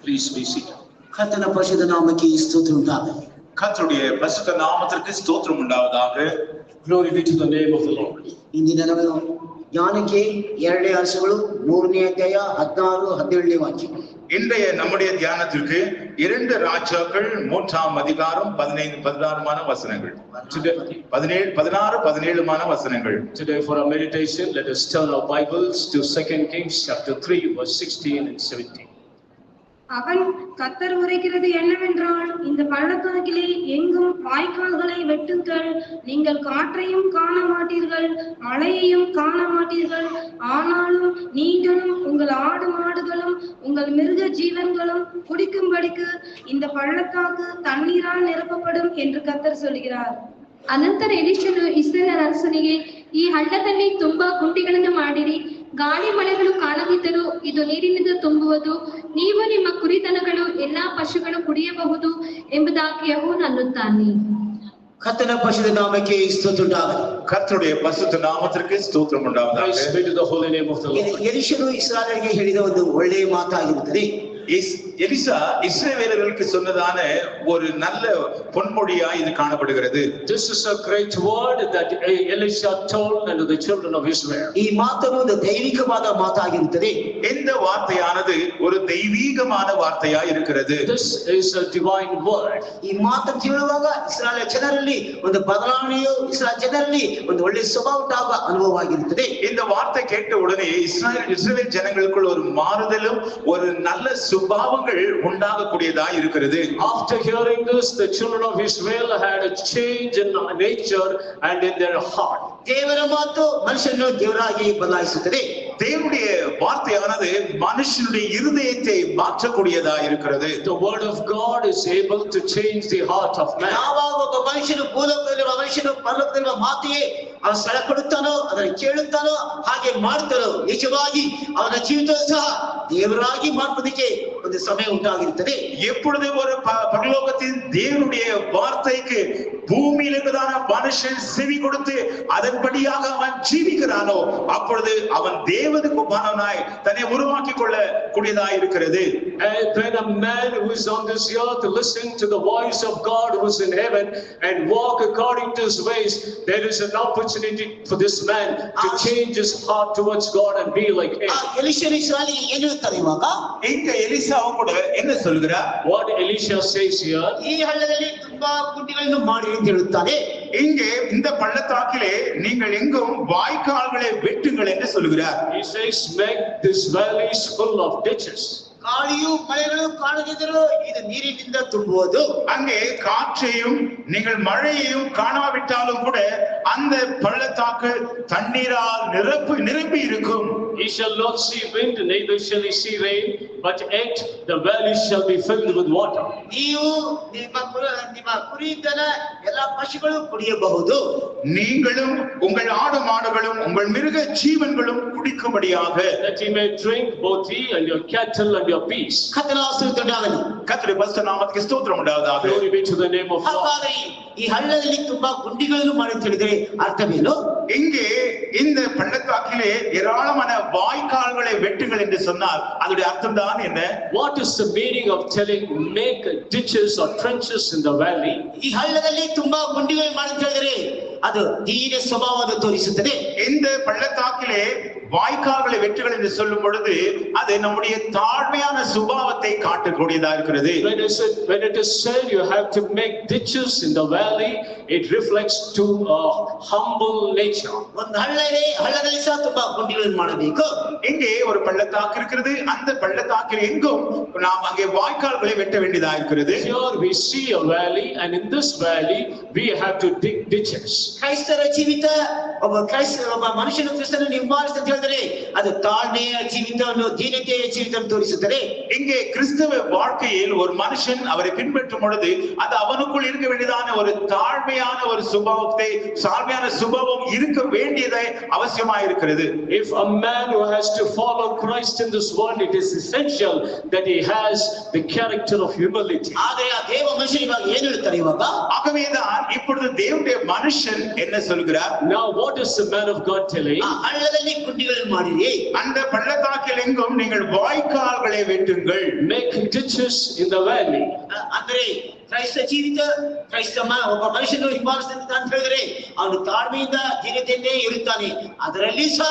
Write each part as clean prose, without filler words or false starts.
Please be seated. கர்த்தர் பரிசுத்த நாமத்துக்கு ஸ்தோத்திரம் உண்டாகட்டும். கர்த்தருடைய பரிசுத்த நாமத்திற்கு ஸ்தோத்திரம் உண்டாவதாக. Glory be to the name of the Lord. ಇಂದಿನ ನಾವು ಜ್ಞಾನಕ್ಕೆ 2 ವರ್ಷಗಳು 3ನೇ ಅಧ್ಯಾಯ 16 17ನೇ ವಾಕ್ಯ. இன்றைய நம்முடைய தியானத்திற்கு 2 ராஜாக்கள் 3ஆம் அதிகாரம் 15 16மான வசனங்கள். 16 17மான வசனங்கள். Today for our meditation, let us turn our Bibles to 2 Kings chapter 3 verse 16 and 17. அவன் கர்த்தர் உரைக்கிறது என்னவென்றால், இந்த பள்ளத்தாக்கிலே எங்கும் வாய்க்கால்களை வெட்டுங்கள், நீங்கள் காற்றையும் காண மாட்டீர்கள், மழையையும் காண மாட்டீர்கள், ஆனாலும் நீங்களும் உங்கள் ஆடு மாடுகளும் உங்கள் மிருக ஜீவன்களும் குடிக்கும்படிக்கு இந்த பள்ளத்தாக்கு தண்ணீரால் நிரப்பப்படும் என்று கர்த்தர் சொல்கிறார். ಅನಂತರ ಎಲೀಷನು ಇಸ್ರಾಯೇಲ್ ಅರಸನಿಗೆ, ಈ ಹಳ್ಳದಲ್ಲಿ ತುಂಬಾ ಗುಂಡಿಗಳನ್ನು ಮಾಡಿರಿ, ಗಾಳಿ ಮಳೆಗಳು ಕಾಣದಿದ್ದರೂ ಇದು ನೀರಿನಿಂದ ತುಂಬುವುದು, ನೀವು ನಿಮ್ಮ ಕುರಿದನಗಳು ಎಲ್ಲಾ ಪಶುಗಳು ಕುಡಿಯಬಹುದು ಎಂಬುದಾಗಿ ಯೆಹೋವನು ಅನ್ನುತ್ತಾನೆ. கர்த்தர் பரிசுத்த நாமத்துக்கு ஸ்தோத்திரம் உண்டாகட்டும். கர்த்தருடைய பரிசுத்த நாமத்திற்கு ஸ்தோத்திரம் உண்டாவதாக. Praise be to the holy name of the Lord. ಎಲೀಷನು ಇಸ್ರಾಯೇಲರಿಗೆ ಹೇಳಿದ ಒಂದು ಒಳ್ಳೆಯ ಮಾತಾಗಿರುತ್ತದೆ. எலிசா இஸ்ரவேலர்களுக்கு சொன்னதான ஒரு நல்ல பொன்மொழியா இது காணப்படுகிறது. This is a great word that Elisha told unto the children of Israel. ಈ ಮಾತನ್ನು ಒಂದು ದೈವಿಕವಾದ ಮಾತಾಗಿರುತ್ತದೆ. இந்த வார்த்தையானது ஒரு தெய்வீகமான வார்த்தையா இருக்கிறது. This is a divine word. ಈ ಮಾತನ್ನು ಕೇಳುವಾಗ ಇಸ್ರಾಯೇಲ್ ಜನರಲ್ಲಿ ಒಂದು ಬದಲಾವಣೆಯು, ಇಸ್ರಾಯೇಲ್ ಜನರಲ್ಲಿ ಒಂದು ಒಳ್ಳೆಯ ಸ್ವಭಾವ ಉಂಟಾಗುವ ಅನುಭವವಾಗಿರುತ್ತದೆ. இந்த வார்த்தை கேட்ட உடனே இஸ்ரவேல் ஜனங்களுக்குள் ஒரு மாறுதலும் ஒரு நல்ல சுபாவங்கள் உண்டாகக்கூடியதா இருக்கிறது. After hearing this, the children of Israel had a change in nature and in their heart. ದೇವರ ಮಾತು ಮನುಷ್ಯನನ್ನು ದೇವರಾಗಿ ಬದಲಾಯಿಸುತ್ತದೆ. தேவனுடைய வார்த்தையானது மனுஷனுடைய இருதயத்தை மாற்றக்கூடியதா இருக்கிறது. The word of God is able to change the heart of man. ಯಾವಾಗ ಒಬ್ಬ ಮನುಷ್ಯನು ಭೂಲೋಕದಲ್ಲಿರುವ ಮನುಷ್ಯನು ಪರಲೋಕದಲ್ಲಿರುವ ಮಾತಿಗೆ ಅವನು ಸ್ಥಳ ಕೊಡುತ್ತಾನೋ, ಅದನ್ನು ಕೇಳುತ್ತಾನೋ, ಹಾಗೆ ಮಾಡ್ತಾನೋ, ನಿಜವಾಗಿ ಅವನ ಜೀವಿತ ಸಹ ದೇವರಾಗಿ ಮಾರ್ಪದಕ್ಕೆ ಒಂದು ಸಮಯ ಉಂಟಾಗಿರುತ್ತದೆ. எப்பொழுது ஒரு பரலோகத்தின் தேவனுடைய வார்த்தைக்கு பூமியில் இருக்கிறதான மனுஷன் செவி கொடுத்து அதன்படியாக அவன் ஜீவிக்கிறானோ, அப்பொழுது அவன் தேவனுக்கு ஒப்பானவனாய் தன்னை உருவாக்கிக் கொள்ள கூடியதாய் இருக்கிறது. And when a man who is on this earth listen to the voice of God who is in heaven and walk according to his ways, there is an opportunity for this man to change his heart towards God and be like him. ಎಲೀಷನು ಇಸ್ರಾಯೇಲಿಗೆ ಏನು ಹೇಳ್ತಾರೆ ಇವಾಗ? இங்க எலிசாவும் கூட என்ன சொல்கிறார்? What Elisha says here, ಈ ಹಳ್ಳದಲ್ಲಿ ತುಂಬಾ ಗುಂಡಿಗಳನ್ನು ಮಾಡಿ ಅಂತ ಹೇಳುತ್ತಾನೆ. இங்கே இந்த பள்ளத்தாக்கிலே நீங்கள் எங்கும் வாய்க்கால்களை வெட்டுங்கள் என்று சொல்கிறார். he says, make this valleys full of ditches. ಗಾಳಿಯು ಮಳೆಗಳು ಕಾಣದಿದ್ದರೂ ಇದು ನೀರಿನಿಂದ ತುಂಬುವುದು. அங்கே காற்றையும் நீங்கள் மழையையும் காணாவிட்டாலும் கூட அந்த பள்ளத்தாக்கு தண்ணீரால் நிரம்பி இருக்கும். He shall not see wind, neither shall he see rain, but yet the valleys shall be filled with water. ನೀವು ನಿಮ್ಮ ಕುರಿದನ ಎಲ್ಲ ಪಶುಗಳು ಕುಡಿಯಬಹುದು. நீங்களும் உங்கள் ஆடு மாடுகளும் உங்கள் மிருக ஜீவன்களும் குடிக்கும்படியாக, that he may drink, both he and your cattle and your beasts. ಕರ್ತನ ಸ್ತೋತ್ರವಾಗಲಿ. கர்த்தருடைய பரிசுத்த நாமத்துக்கு ஸ்தோத்திரம் உண்டாவதாக. Glory be to the name of God. ಹಾಗಾದರೆ ಈ ಹಳ್ಳದಲ್ಲಿ ತುಂಬಾ ಗುಂಡಿಗಳನ್ನು ಮಾಡಿ ತಿಳಿದರೆ ಅರ್ಥವೇನು? இங்கே இந்த பள்ளத்தாக்கிலே ஏராளமான வாய்க்கால்களை வெட்டுங்கள் என்று சொன்னால் அதோட அர்த்தம் தான் என்ன? What is the meaning of telling make ditches or trenches in the valley? ಈ ಹಳ್ಳದಲ್ಲಿ ತುಂಬಾ ಗುಂಡಿಗಳು ಮಾಡಿ ತಿಳಿದರೆ ಅದು ದೀನ ಸ್ವಭಾವವನ್ನು ತೋರಿಸುತ್ತದೆ. இந்த பள்ளத்தாக்கிலே வாய்க்கால்களை வெட்டுகள் என்று சொல்லும் பொழுது அது நம்முடைய தாழ்மையான சுபாவத்தை காட்டக்கூடியதா இருக்கிறது. When it is said you have to make ditches in the valley, it reflects to a humble nature. ಒಂದು ಹಳ್ಳದಲ್ಲಿ ಸಹ ತುಂಬಾ ಗುಂಡಿಗಳನ್ನು ಮಾಡಬೇಕು. இங்கே ஒரு பள்ளத்தாக்கு இருக்கிறது, அந்த பள்ளத்தாக்கில் எங்கும் நாம் அங்கே வாய்க்கால்களை வெட்ட வேண்டியதா இருக்கிறது. Here we see a valley, and in this valley we have to dig ditches. ಕ್ರೈಸ್ತರ ಜೀವಿತ, ಒಬ್ಬ ಮನುಷ್ಯನು ಕ್ರಿಸ್ತನನ್ನು ಹಿಂಬಾಲಿಸಿದ ಹೇಳಿದರೆ ಅದು ತಾಳ್ಮೆಯ ಜೀವಿತವನ್ನು, ದೀನತೆಯ ಜೀವಿತವನ್ನು ತೋರಿಸುತ್ತದೆ. இங்கே கிறிஸ்தவ வாழ்க்கையில் ஒரு மனுஷன் அவரை பின்பற்றும் பொழுது அது அவனுக்குள் இருக்க வேண்டியதான ஒரு தாழ்மையான தாழ்மையான ஒரு சுபாவம் இருக்க வேண்டியதை அவசியமாக இருக்கிறது. If a man who has to follow Christ in this world, it is essential that he has the character of humility. ಆದರೆ ಆ ದೇವ ಮನುಷ್ಯ ಇವಾಗ ಏನು ಹೇಳ್ತಾರೆ ಇವಾಗ? ஆகவேதான் இப்பொழுது தேவனுடைய மனுஷன் என்ன சொல்கிறார்? Now what is the man of God telling? ಹಳ್ಳದಲ್ಲಿ ಗುಂಡಿಗಳನ್ನು ಮಾಡಿರಿ, அந்த பள்ளத்தாக்கில் எங்கும் நீங்கள் வாய்க்கால்களை வெட்டுங்கள். Make ditches in the valley. ಅಂದ್ರೆ ಕ್ರೈಸ್ತ ಜೀವಿತ ಒಬ್ಬ ಮನುಷ್ಯನು ಹಿಂಬಾಲಿಸಿದ ಅಂತ ಹೇಳಿದ್ರೆ ಅವನು ತಾಳ್ಮೆಯಿಂದ ದೀನತೆಯನ್ನೇ ಇರುತ್ತಾನೆ. ಅದರಲ್ಲಿ ಸಹ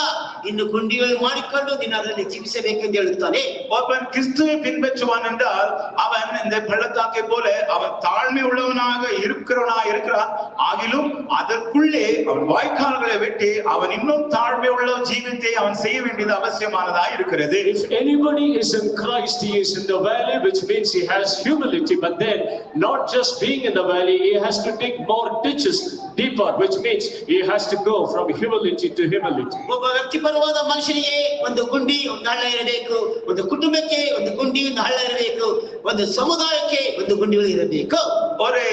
ಇನ್ನು ಗುಂಡಿಗಳು ಮಾಡಿಕೊಂಡು ನೀನು ಅದರಲ್ಲಿ ಜೀವಿಸಬೇಕೆಂದು ಹೇಳುತ್ತಾನೆ. ஒருவன் கிறிஸ்துவை பின்பற்றுவான் என்றால் அவன் இந்த பள்ளத்தாக்கை போல அவன் தாழ்மை உள்ளவனாக இருக்கிறான். ஆகிலும் அதற்குள்ளே அவன் வாய்க்கால்களை வெட்டி அவன் இன்னும் தாழ்மை உள்ள ஜீவித்தை அவன் செய்ய வேண்டியது அவசியமானதாக இருக்கிறது. If anybody is in Christ, he is in the valley, which means he has humility. But then, not just being in the valley, he has to dig more ditches deeper, which means he has to go from humility to humility. ಒಬ್ಬ ವ್ಯಕ್ತಿಪರವಾದ ಮನುಷ್ಯನಿಗೆ ಒಂದು ಗುಂಡಿ ಒಂದು ಹಳ್ಳ ಇರಬೇಕು, ಒಂದು ಕುಟುಂಬಕ್ಕೆ ಒಂದು ಗುಂಡಿ ಒಂದು ಹಳ್ಳ ಇರಬೇಕು, ಒಂದು ಸಮುದಾಯಕ್ಕೆ ಒಂದು ಗುಂಡಿಗಳು ಇರಬೇಕು. ஒரு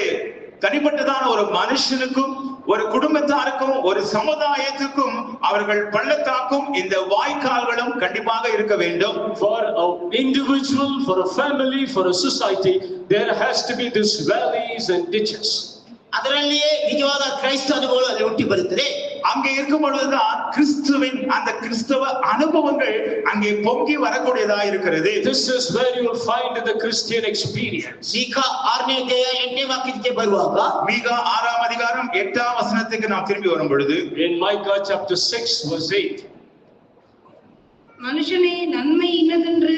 தனிப்பட்டதான ஒரு மனுஷனுக்கும் ஒரு குடும்பத்தாருக்கும் ஒரு சமுதாயத்துக்கும் அவர்கள் பள்ளத்தாக்கும் இந்த வாய்க்கால்களும் கண்டிப்பாக இருக்க வேண்டும். For an individual, for a family, for a society, there has to be these valleys and ditches. ಅದರಲ್ಲಿಯೇ ನಿಜವಾದ ಕ್ರೈಸ್ತ ಅನುಭವಗಳು ಅಲ್ಲಿ ಹುಟ್ಟಿ ಬರುತ್ತದೆ. அங்கே இருக்கும் பொழுதுதான் கிறிஸ்துவின் அந்த கிறிஸ்தவ அனுபவங்கள் அங்கே பொங்கி வரக்கூடியதா இருக்கிறது. This is where you will find the Christian experience. Micah 6ನೇ ಅಧ್ಯಾಯ 8ನೇ ವಾಕ್ಯಕ್ಕೆ ಬರುವಾಗ, மீகா 6ஆம் அதிகாரம் 8ஆம் வசனத்துக்கு நாம் திரும்பி வரும் பொழுது, in Micah chapter 6 verse 8, மனுஷனே நன்மை இன்னதென்று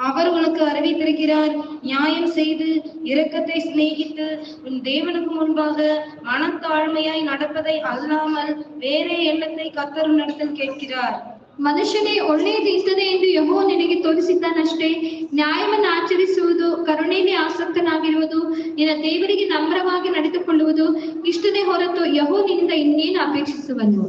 அவர் உனக்கு அறிவித்திருக்கிறார். நியாயம் செய்து இரக்கத்தை சிநேகித்து உன் தேவனுக்கு முன்பாக மனத்தாழ்மையாய் நடப்பதை அல்லாமல் வேறே எண்ணத்தை கர்த்தர் உன்னிடத்தில் கேட்கிறார். ಮನುಷ್ಯನೇ ಒಳ್ಳೆಯದು ಇರ್ತದೆ ಎಂದು ಯೆಹೋವ ನಿನಗೆ ತೋರಿಸಿದ್ದಾನಷ್ಟೇ. ನ್ಯಾಯವನ್ನು ಆಚರಿಸುವುದು, ಕರುಣೆಯಲ್ಲಿ ಆಸಕ್ತನಾಗಿರುವುದು, ನಿನ್ನ ದೇವರಿಗೆ ನಮ್ರವಾಗಿ ನಡೆದುಕೊಳ್ಳುವುದು ಇಷ್ಟನೇ ಹೊರತು ಯೆಹೋವ ನಿನ್ನಿಂದ ಇನ್ನೇನು ಅಪೇಕ್ಷಿಸುವನು.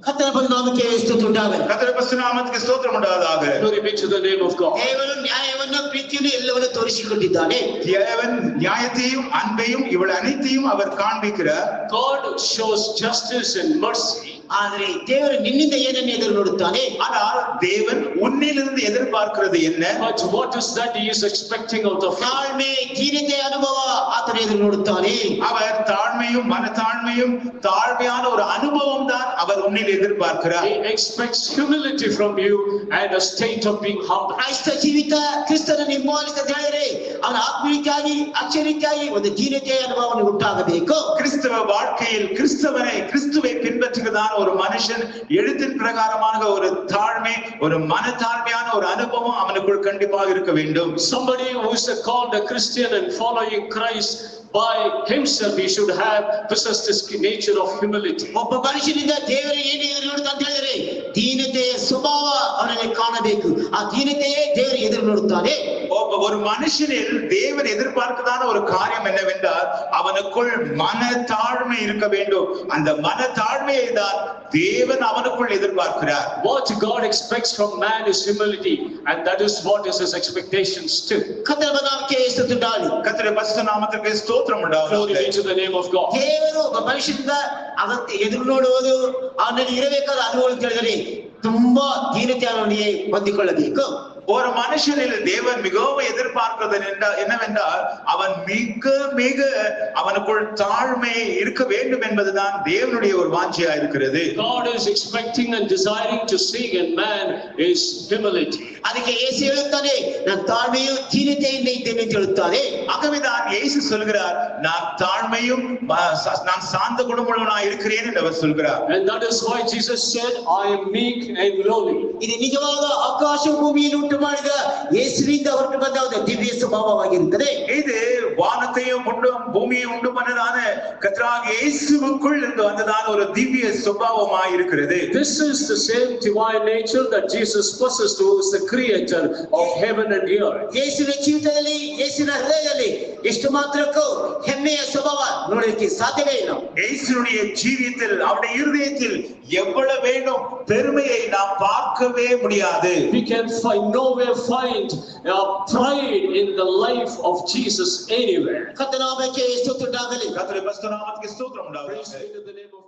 ಕರ್ತನ ಪರಿನಾಮಕ್ಕೆ ಸ್ತೋತ್ರವುಂಟಾಗಲಿ. கர்த்தருடைய பரிசுத்த நாமத்துக்கு ஸ்தோத்திரம் உண்டாவதாக. glory be to the name of God. ದೇವರು ನ್ಯಾಯವನ್ನು ಪ್ರೀತಿಯನ್ನು ಎಲ್ಲವನ್ನೂ ತೋರಿಸಿಕೊಂಡಿದ್ದಾನೆ. தேவன் நியாயத்தையும் அன்பையும் இவள் அனைத்தையும் அவர் காண்பிக்கிறார். God shows justice and mercy. ಆದರೆ ದೇವರು ನಿನ್ನಿಂದ ಏನನ್ನು ಎದುರು ನೋಡುತ್ತಾನೆ? ஆனால் தேவன் உன்னிலிருந்து எதிர்பார்க்கிறது என்ன? But what is that he is expecting out of you? ತಾಳ್ಮೆ, ದೀನತೆ ಅನುಭವ ಆತನ ಎದುರು ನೋಡುತ್ತಾನೆ. அவர் தாழ்மையும் மனத்தாழ்மையும் தாழ்மையான ஒரு அனுபவம் தான் அவர் உன்னில் எதிர்பார்க்கிறார். He expects humility from you and a state of being humble. ಕ್ರೈಸ್ತ ಜೀವಿತ ಕ್ರಿಸ್ತನನ್ನು ಹಿಂಬಾಲಿಸಿದ ಹೇಳಿದರೆ ಅವನ ಆತ್ಮೀಯತೆಯಾಗಿ ಅಕ್ಷರೀತಿಯಾಗಿ ಒಂದು ದೀನತೆಯ ಅನುಭವವನ್ನು ಉಂಟಾಗಬೇಕು. கிறிஸ்தவ வாழ்க்கையில் கிறிஸ்துவை பின்பற்றுகிறதான ஒரு மனுஷன் எழுத்தின் பிரகாரமான ஒரு தாழ்மை, ஒரு மனத்தாழ்மையான ஒரு அனுபவம் அவனுக்குள் கண்டிப்பாக இருக்க வேண்டும். Somebody who is called a Christian and following Christ by himself, he should have possessed this nature of humility. ಒಬ್ಬ ಮನುಷ್ಯನಿಂದ ದೇವರು ಏನು ಎದುರು ನೋಡುತ್ತಾ ಅಂತ ಹೇಳಿದರೆ ದೀನತೆಯ ಸ್ವಭಾವ ಅವನಲ್ಲಿ ಕಾಣಬೇಕು. ಆ ದೀನತೆಯೇ ದೇವರು ಎದುರು ನೋಡುತ್ತಾನೆ. ஒரு மனுஷனில் தேவன் எதிர்பார்க்கதான ஒரு காரியம் என்னவென்றால் அவனுக்குள் மனத்தாழ்மை இருக்க வேண்டும். அந்த மனத்தாழ்மையை தான் தேவன் அவனுக்குள் எதிர்பார்க்கிறார். What God expects from man is humility, and that is what is his expectations too. ಕರ್ತನ ನಾಮಕ್ಕೆ ಸ್ತೋತ್ರವುಂಟಾಗಲಿ. கர்த்தருடைய பரிசுத்த நாமத்திற்கு ஸ்தோத்திரம் உண்டாவதாக. Glory be to the name of God. ದೇವರು ಒಬ್ಬ ಮನುಷ್ಯನಿಂದ ಅಗತ್ಯ ಎದುರು ನೋಡುವುದು ಅವನಲ್ಲಿ ಇರಬೇಕಾದ ಅನುಭವ ಅಂತ ಹೇಳಿದರೆ ತುಂಬಾ ದೀನತೆಯೊಂದಿಗೆ ಹೊಂದಿಕೊಳ್ಳಬೇಕು. ஒரு மனுஷனில் தேவன் மிகவும் எதிர்பார்க்கிறது என்னவென்றால் அவன் மிக அவனுக்குள் தாழ்மை இருக்க வேண்டும் என்பதுதான் தேவனுடைய ஒரு வாஞ்சையா இருக்கிறது. God is expecting and desiring to see in man is humility. ಅದಕ್ಕೆ ಯೇಸು ಹೇಳುತ್ತಾನೆ, ನಾನು ತಾಳ್ಮೆಯು ದೀನತೆಯಿಂದ ಇದ್ದೇನೆ ಅಂತ ಹೇಳುತ್ತಾನೆ. ஆகவேதான் இயேசு சொல்கிறார், நான் தாழ்மையும் நான் சாந்த குணமுள்ளவனாய் இருக்கிறேன் என்று அவர் சொல்கிறார். And that is why Jesus said, I am meek and lowly. ಇದು ನಿಜವಾದ ಆಕಾಶ ಭೂಮಿಯನ್ನು ಉಂಟು ಮಾಡಿದ ಯೇಸುವಿನಿಂದ ಹೊರಟು ಬಂದ ಒಂದು ದಿವ್ಯ ಸ್ವಭಾವವಾಗಿರುತ್ತದೆ. இது வானத்தையும் பூமியையும் உண்டு பண்ணதான கர்த்தராகிய இயேசுவுக்குள் இருந்து வந்ததான ஒரு திவ்ய சுபாவமாய் இருக்கிறது. This is the same divine nature that Jesus possessed, who is the creator of heaven and earth. ಯೇಸುವಿನ ಜೀವಿತದಲ್ಲಿ, ಯೇಸುವಿನ ಹೃದಯದಲ್ಲಿ ಎಷ್ಟು ಮಾತ್ರಕ್ಕೂ ಹೆಮ್ಮೆಯ ಸ್ವಭಾವ ನೋಡಲಿಕ್ಕೆ ಸಾಧ್ಯವೇ ಇಲ್ಲ. இயேசுவுடைய ஜீவியத்தில் அவருடைய இருதயத்தில் எவ்வளவு வேண்டும் பெருமையை நாம் பார்க்கவே முடியாது. We can find no nowhere find pride in the life of Jesus anywhere. கர்த்தர் நாமத்துக்கே ஸ்தோத்திரம் உண்டாகಲಿ. கர்த்தருடைய பரிசுத்த நாமத்துக்கு ஸ்தோத்திரம் உண்டாவதாக. Praise be to the name of